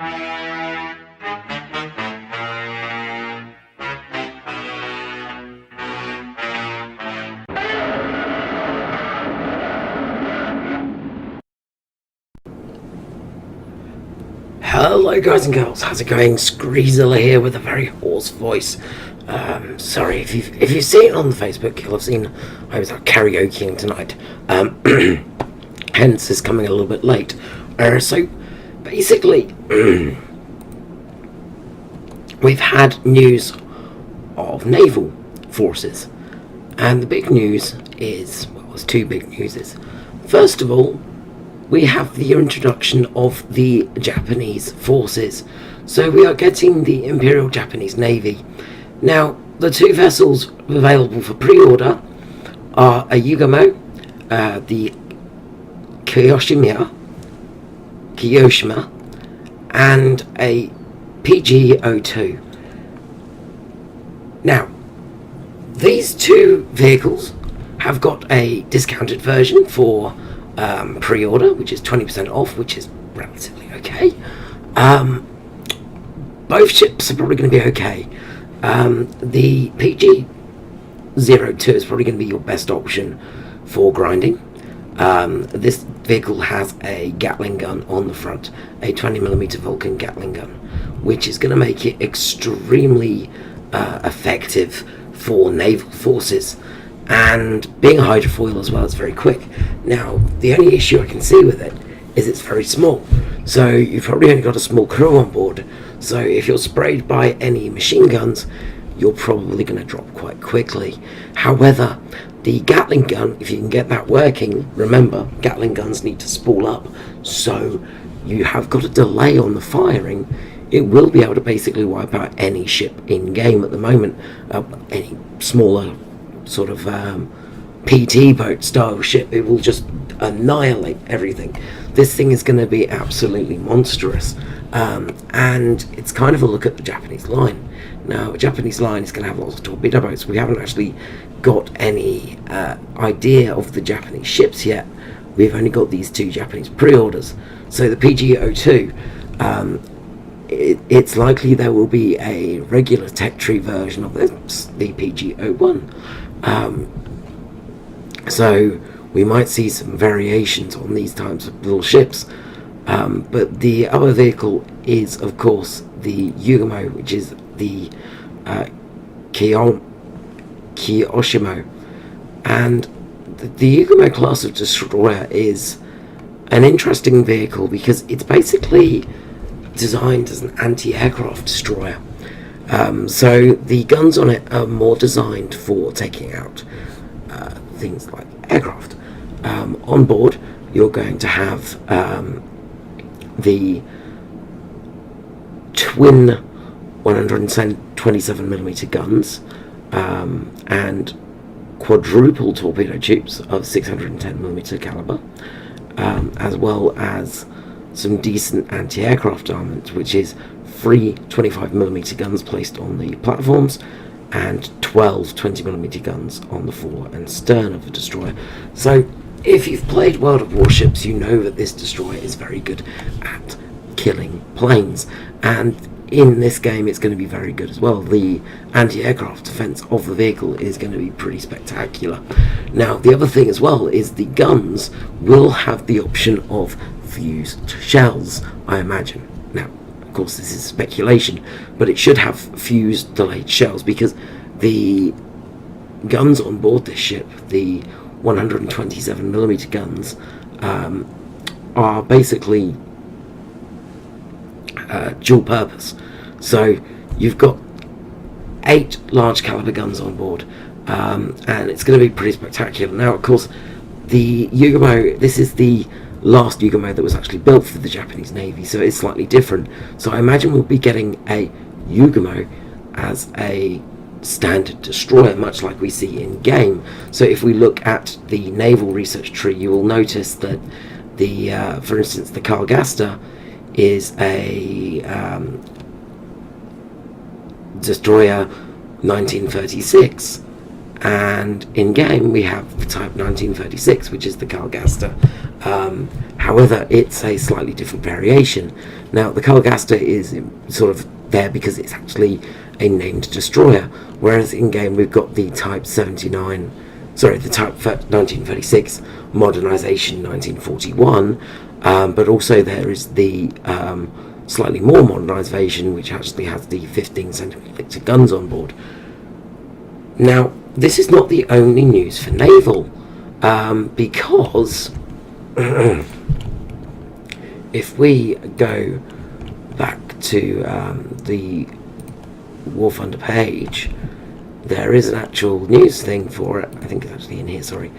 Hello guys and girls, how's it going? Skreezilla here with a very hoarse voice. Sorry, if you've seen it on the Facebook, you'll have seen I was out karaokeing tonight. Hence it's coming a little bit late. So basically, we've had news of naval forces, and the big news is, well, there's two big newses. First of all, we have the introduction of the Japanese forces. So we are getting the Imperial Japanese Navy. Now, the two vessels available for pre-order are a Yugomo, the Kiyoshima, and a PG-02. Now, these two vehicles have got a discounted version for pre-order, which is 20% off, which is relatively okay. Both ships are probably going to be okay. The PG-02 is probably going to be your best option for grinding. This vehicle has a Gatling gun on the front, a 20mm Vulcan Gatling gun, which is going to make it extremely effective for naval forces. And being a hydrofoil as well, it's very quick. Now, the only issue I can see with it is it's very small. So you've probably only got a small crew on board. So if you're sprayed by any machine guns, you're probably going to drop quite quickly. However, the Gatling gun, if you can get that working, remember, Gatling guns need to spool up. So you have got a delay on the firing. It will be able to basically wipe out any ship in game at the moment, any smaller sort of PT boat style ship. It will just annihilate everything. This thing is going to be absolutely monstrous, and it's kind of a look at the Japanese line. Now, the Japanese line is going to have lots of torpedo boats. We haven't actually got any idea of the Japanese ships yet. We've only got these two Japanese pre-orders. So the PG-02, it's likely there will be a regular tech tree version of this, the PG-01. So we might see some variations on these types of little ships, but the other vehicle is, of course, the Yugomo, which is the Kiyoshima, and the Yugomo class of destroyer is an interesting vehicle because it's basically designed as an anti-aircraft destroyer. So the guns on it are more designed for taking out things like aircraft. On board, you're going to have the twin 127mm guns and quadruple torpedo tubes of 610mm caliber, as well as some decent anti-aircraft armament, which is 3 25mm guns placed on the platforms and 12 20mm guns on the fore and stern of the destroyer. So if you've played World of Warships, you know that this destroyer is very good at killing planes, and in this game it's going to be very good as well. The anti-aircraft defense of the vehicle is going to be pretty spectacular. Now, the other thing as well is the guns will have the option of fused shells, I imagine. Now, of course, this is speculation, but it should have fused delayed shells because the guns on board this ship, the 127mm guns, are basically dual purpose. So you've got 8 large caliber guns on board, and it's going to be pretty spectacular. Now, of course, the Yugomo, this is the last Yugomo that was actually built for the Japanese Navy, so it's slightly different. So I imagine we'll be getting a Yugomo as a standard destroyer, much like we see in game. So if we look at the naval research tree, you will notice that the for instance, the Carl is a destroyer 1936, and in game we have the type 1936, which is the Carl However, it's a slightly different variation. Now, the Carlgaster is sort of there because it's actually a named destroyer, whereas in game we've got the Type 1936 modernization 1941, but also there is the slightly more modernized version, which actually has the 15 centimeter guns on board. Now, this is not the only news for naval, because if we go back to the War Thunder page, there is an actual news thing for it. I think it's actually in here, sorry.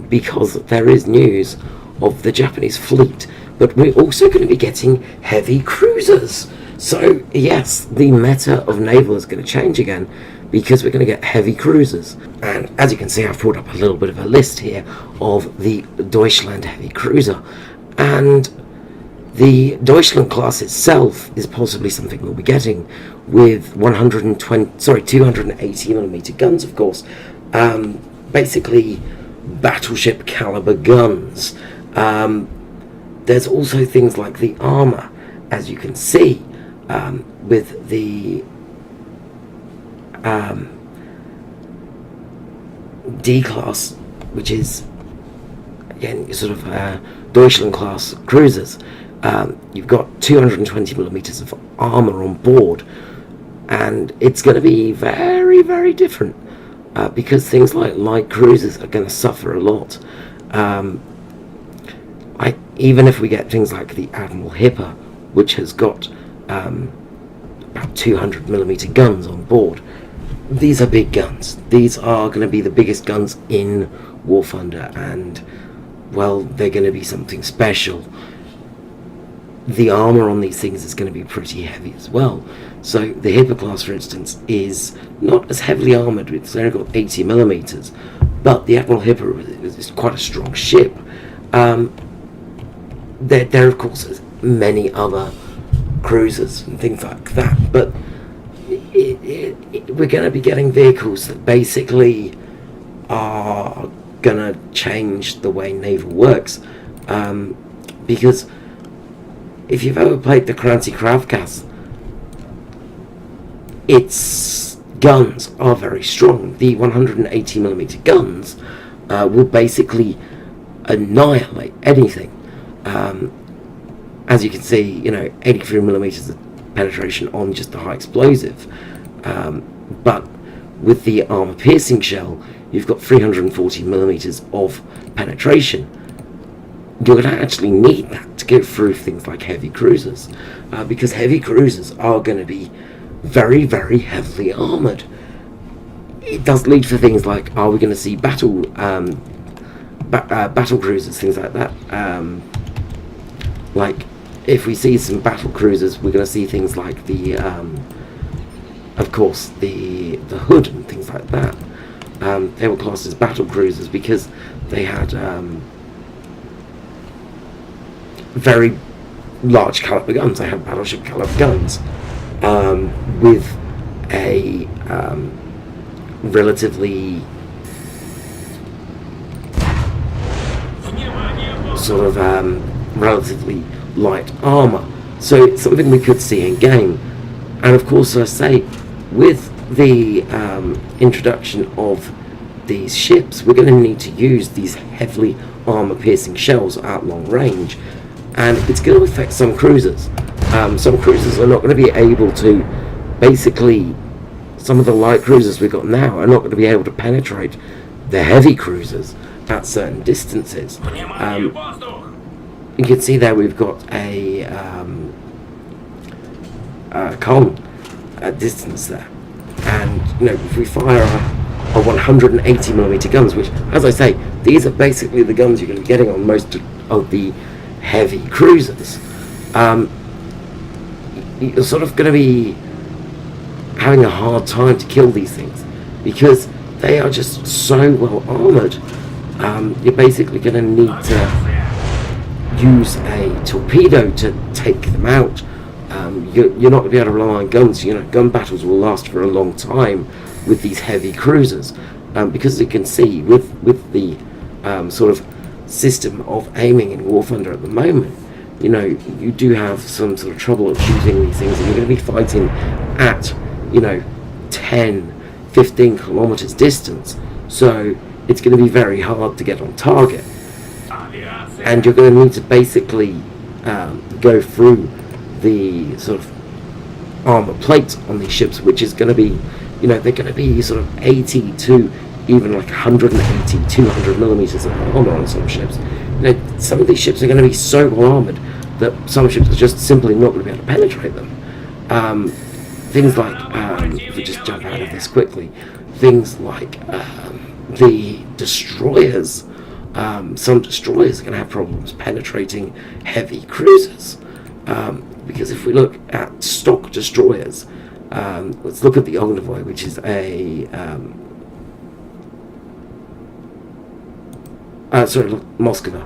Because there is news of the Japanese fleet, but we're also going to be getting heavy cruisers. So, yes, the meta of naval is going to change again, because we're going to get heavy cruisers. And as you can see, I've brought up a little bit of a list here of the Deutschland heavy cruiser. And the Deutschland class itself is possibly something we'll be getting with 280mm guns, of course. Basically, battleship caliber guns. There's also things like the armor, as you can see, with the D class, which is again sort of Deutschland class cruisers. You've got 220mm of armor on board, and it's going to be very, very different, because things like light cruisers are going to suffer a lot. Even if we get things like the Admiral Hipper, which has got about 200mm guns on board, these are big guns. These are going to be the biggest guns in War Thunder, and well, they're going to be something special. The armor on these things is going to be pretty heavy as well. So the Hipper class, for instance, is not as heavily armored. It's only got 80mm, but the Admiral Hipper is quite a strong ship. There of course is many other cruisers and things like that, but we're going to be getting vehicles that basically are going to change the way naval works, because if you've ever played the Kranti Kravkas, its guns are very strong. The 180mm guns will basically annihilate anything. As you can see, 83mm of penetration on just the high explosive, but with the armor piercing shell, you've got 340mm of penetration. You're going to actually need that to get through things like heavy cruisers, because heavy cruisers are going to be very, very heavily armored. It does lead for things like, are we going to see battle cruisers, things like that. Like, if we see some battle cruisers, we're going to see things like the, of course, the Hood and things like that. They were classed as battle cruisers because they had very large caliber guns. They had battleship caliber guns with a relatively sort of relatively light armor. So it's something we could see in game. And of course, I say, with the introduction of these ships, we're going to need to use these heavily armor piercing shells at long range, and it's going to affect some cruisers. Some cruisers are not going to be able to, basically, some of the light cruisers we've got now are not going to be able to penetrate the heavy cruisers at certain distances. You can see there we've got a column at distance there, and if we fire a 180mm guns, which, as I say, these are basically the guns you're going to be getting on most of the heavy cruisers, you're sort of going to be having a hard time to kill these things because they are just so well armored. You're basically going to need to use a torpedo to take them out. You're not going to be able to rely on guns. Gun battles will last for a long time with these heavy cruisers, because as you can see with the sort of system of aiming in War Thunder at the moment, you know, you do have some sort of trouble at shooting these things, and you're going to be fighting at, you know, 10, 15 kilometers distance. So it's going to be very hard to get on target, and you're going to need to basically go through the sort of armor plates on these ships, which is going to be, you know, they're going to be sort of 80 to even like 180, 200 millimeters of armor on some ships. You know, some of these ships are going to be so well armored that some ships are just simply not going to be able to penetrate them. Things like, if we just jump out of this quickly, things like the destroyers. Some destroyers are going to have problems penetrating heavy cruisers. Because if we look at stock destroyers, let's look at the Ognavoy, which is a Moskva,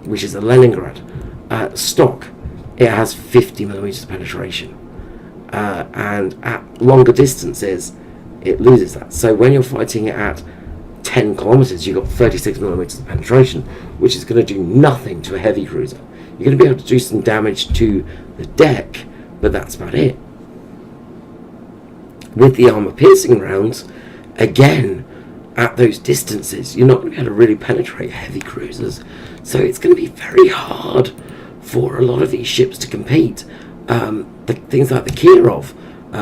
which is a Leningrad stock. It has 50 millimeters penetration, and at longer distances it loses that. So when you're fighting at 10 kilometers, you've got 36 millimeters of penetration, which is going to do nothing to a heavy cruiser. You're going to be able to do some damage to the deck, but that's about it. With the armor-piercing rounds, again, at those distances, you're not going to be able to really penetrate heavy cruisers. So it's going to be very hard for a lot of these ships to compete. Things like the Kirov,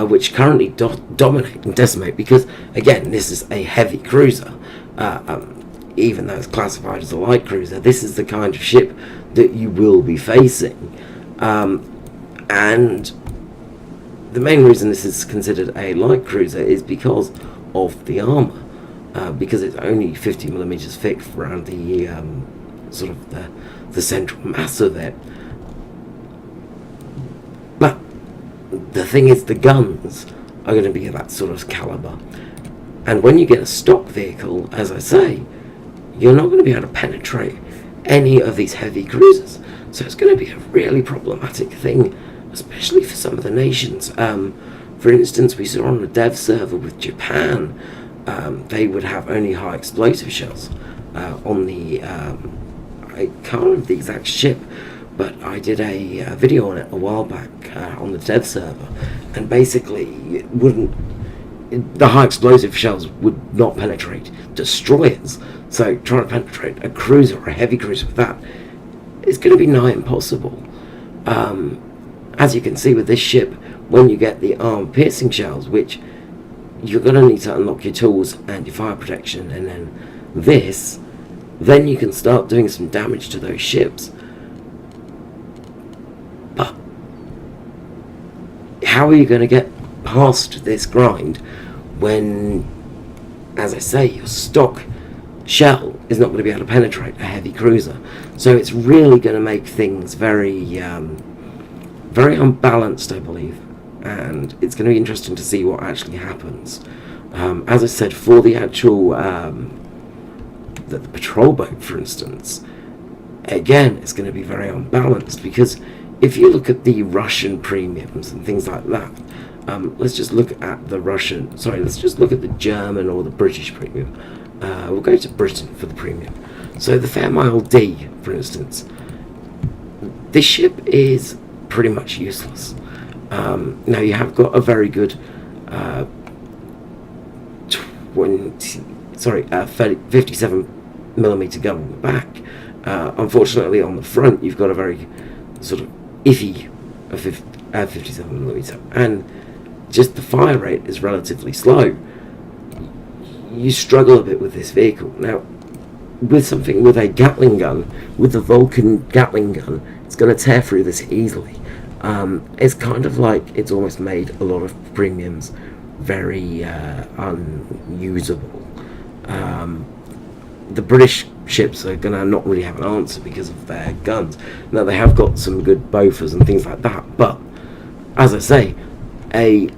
which currently dominate and decimate, because, again, this is a heavy cruiser. Even though it's classified as a light cruiser, this is the kind of ship that you will be facing. And the main reason this is considered a light cruiser is because of the armor, because it's only 50 millimeters thick around the sort of the central mass of it. But the thing is, the guns are going to be of that sort of caliber, and when you get a stock vehicle, as I say, you're not going to be able to penetrate any of these heavy cruisers. So it's going to be a really problematic thing, especially for some of the nations. For instance, we saw on the dev server with Japan, they would have only high explosive shells on the, I can't remember the exact ship, but I did a video on it a while back on the dev server, and basically it wouldn't, the high explosive shells would not penetrate destroyers. So trying to penetrate a cruiser or a heavy cruiser with that is going to be nigh impossible. As you can see with this ship, when you get the arm-piercing shells, which you're going to need to unlock your tools and your fire protection, and then you can start doing some damage to those ships. But how are you going to get past this grind when, as I say, your stock shell is not going to be able to penetrate a heavy cruiser? So it's really going to make things very very unbalanced, I believe, and it's going to be interesting to see what actually happens. As I said, for the actual the patrol boat, for instance, again, it's going to be very unbalanced, because if you look at the Russian premiums and things like that, let's just look at the German or the British premium. We'll go to Britain for the premium. So the Fairmile D, for instance, this ship is pretty much useless. Now you have got a very good 57 millimeter gun on the back. Unfortunately, on the front, you've got a very sort of iffy 57 millimeter, and just the fire rate is relatively slow. You struggle a bit with this vehicle. Now, with a Gatling gun, with the Vulcan Gatling gun, it's going to tear through this easily. It's kind of like it's almost made a lot of premiums very unusable. The British ships are going to not really have an answer because of their guns. Now, they have got some good Bofors and things like that, but as I say, a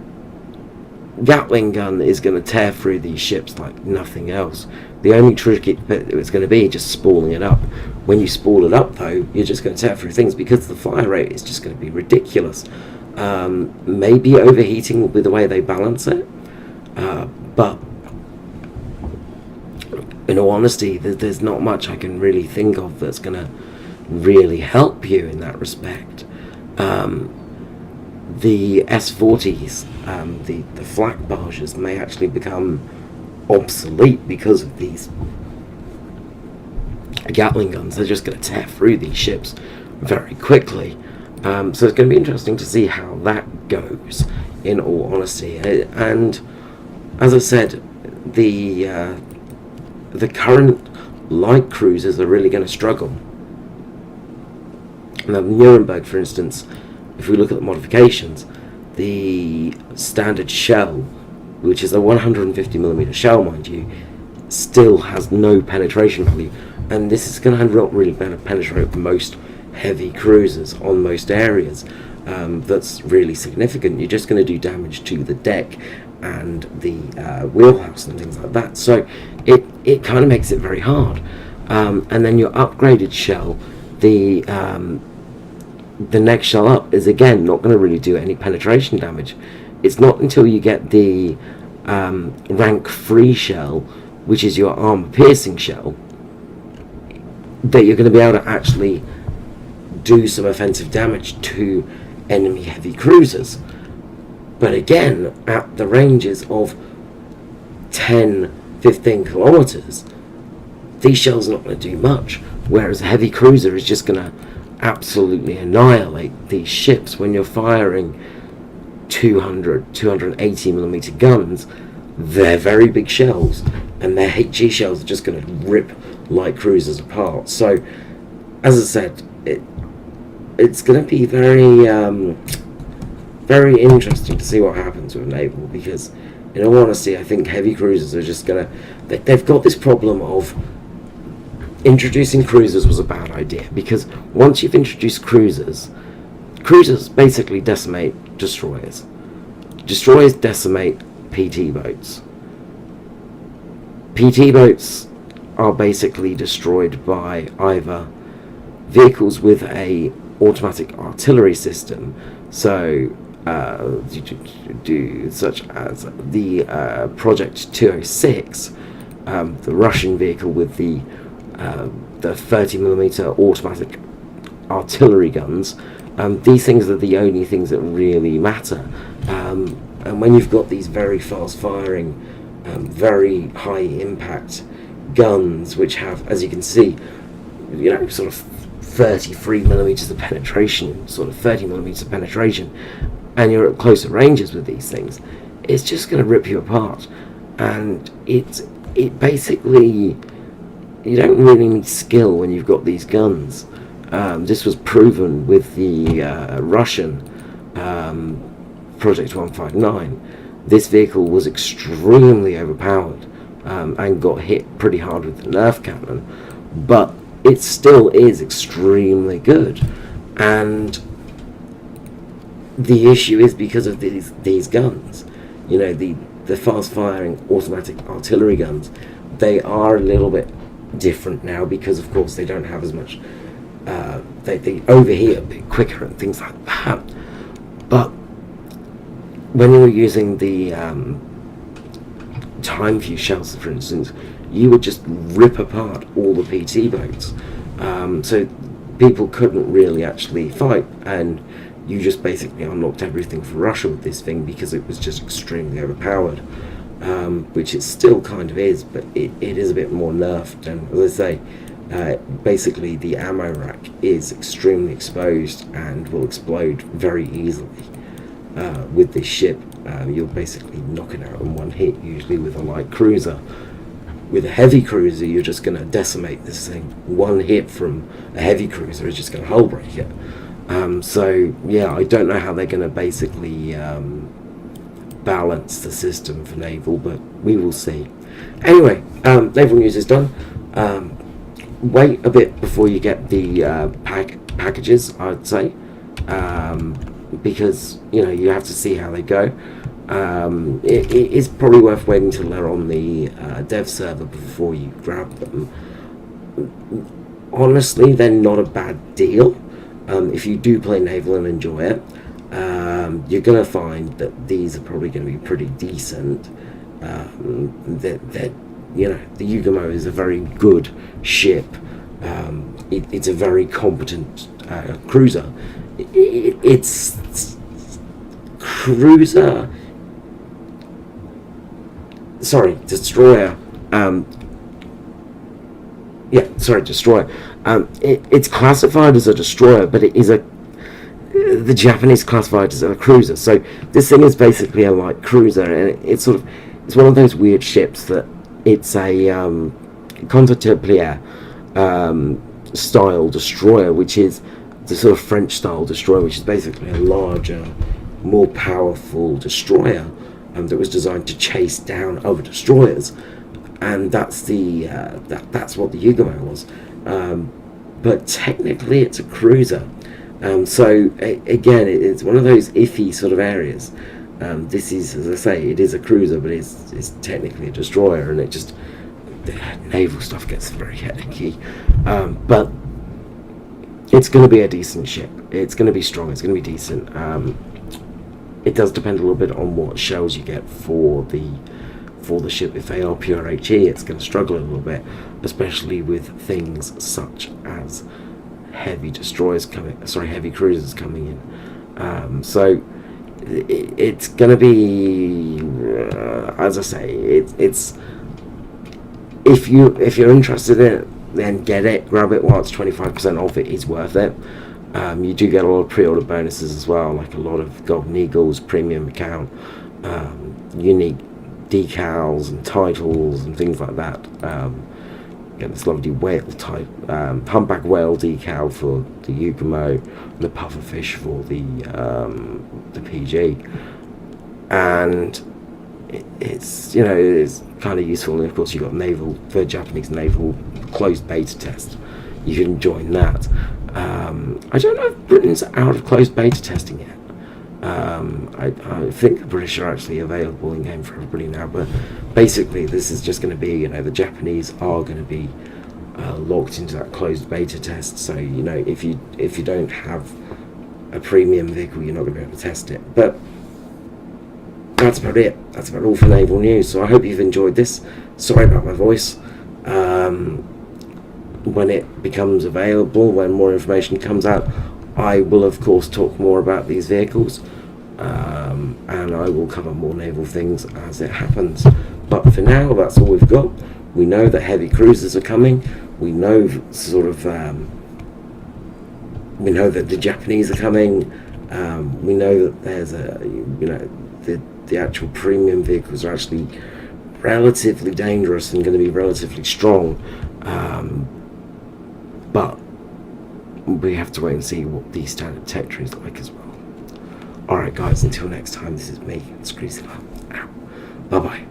Gatling gun is going to tear through these ships like nothing else. The only trick it's going to be just spooling it up. When you spool it up, though, you're just going to tear through things, because the fire rate is just going to be ridiculous. Maybe overheating with the way they balance it, but in all honesty, there's not much I can really think of that's going to really help you in that respect. The S40s, the flak barges may actually become obsolete because of these Gatling guns. They're just going to tear through these ships very quickly. So it's going to be interesting to see how that goes, in all honesty. And as I said, the current light cruisers are really going to struggle. Now, Nuremberg, for instance, if we look at the modifications, the standard shell, which is a 150mm shell, mind you, still has no penetration value, and this is going to not really penetrate most heavy cruisers on most areas. That's really significant. You're just going to do damage to the deck and the wheelhouse and things like that. So it kind of makes it very hard. And then your upgraded shell, the next shell up is again not going to really do any penetration damage. It's not until you get the rank 3 shell, which is your armor piercing shell, that you're going to be able to actually do some offensive damage to enemy heavy cruisers. But again, at the ranges of 10-15 kilometers, these shells are not going to do much, whereas a heavy cruiser is just going to absolutely annihilate these ships. When you're firing 280mm guns, they're very big shells, and their HE shells are just going to rip light cruisers apart. So, as I said, it's going to be very very interesting to see what happens with naval, because in all honesty, I think heavy cruisers are just going to... They've got this problem of introducing cruisers was a bad idea, because once you've introduced cruisers basically decimate destroyers. Destroyers decimate PT boats. PT boats are basically destroyed by either vehicles with a automatic artillery system, so such as the Project 206, the Russian vehicle with the 30mm automatic artillery guns. These things are the only things that really matter. And when you've got these very fast firing, very high impact guns, which have, as you can see, sort of 33mm of penetration, sort of 30mm of penetration, and you're at closer ranges with these things, it's just going to rip you apart. And it basically, you don't really need skill when you've got these guns. This was proven with the Russian Project 159. This vehicle was extremely overpowered and got hit pretty hard with the Nerf cannon, but it still is extremely good. And the issue is because of these guns, the fast firing automatic artillery guns, they are a little bit different now, because of course they don't have as much, they overheat a bit quicker and things like that. But when you're using the time fuse shells, for instance, you would just rip apart all the PT boats. So people couldn't really actually fight, and you just basically unlocked everything for Russia with this thing, because it was just extremely overpowered, which it still kind of is, but it is a bit more nerfed. And as I say, basically the ammo rack is extremely exposed and will explode very easily. With this ship, you'll basically knock it out in one hit, usually with a light cruiser. With a heavy cruiser, you're just going to decimate this thing. One hit from a heavy cruiser is just going to hull break it. So yeah, I don't know how they're going to basically balance the system for naval, but we will see. Anyway, naval news is done. Wait a bit before you get the packages, I'd say, because you have to see how they go. It is probably worth waiting till they're on the dev server before you grab them. Honestly, they're not a bad deal. If you do play naval and enjoy it, you're going to find that these are probably going to be pretty decent. They're you know, the Yugomo is a very good ship. It's a very competent cruiser. It's cruiser. Sorry, destroyer. Destroyer. It's classified as a destroyer, but it is the Japanese classified as a cruiser. So this thing is basically a light cruiser, and it's one of those weird ships that it's a commentate style destroyer, which is the sort of French style destroyer, which is basically a larger, more powerful destroyer that was designed to chase down other destroyers, and that's what the Yugomo was. But technically, it's a cruiser. So again, it's one of those iffy sort of areas. This is, as I say, it is a cruiser, but it's technically a destroyer, and the naval stuff gets very headache. But it's going to be a decent ship. It's going to be strong. It's going to be decent. It does depend a little bit on what shells you get for the ship. If they are pure HE, it's going to struggle a little bit, especially with things such as heavy cruisers coming in. So it's going to be, as I say, it's if you're interested in it, then get it, grab it while it's 25% off. It is worth it. You do get a lot of pre-order bonuses as well, like a lot of Golden Eagles, premium account, unique decals and titles and things like that. Get this lovely whale type, humpback whale decal for the Yugomo, and the pufferfish for the PG, and it's kind of useful. And of course, you've got the Japanese naval closed beta test. You can join that. I don't know if Britain's out of closed beta testing yet. I think the British are actually available in game for everybody now, but basically this is just going to be, the Japanese are going to be locked into that closed beta test. So if you don't have a premium vehicle, you're not going to be able to test it. But that's about it. That's about all for naval news. So I hope you've enjoyed this. Sorry about my voice. When it becomes available, when more information comes out, I will of course talk more about these vehicles, and I will cover more naval things as it happens. But for now, that's all we've got. We know that heavy cruisers are coming. We know we know that the Japanese are coming. We know that there's the actual premium vehicles are actually relatively dangerous and going to be relatively strong. But we have to wait and see what the standard tech tree is like as well. Alright guys, until next time, this is me, Skree. Bye bye.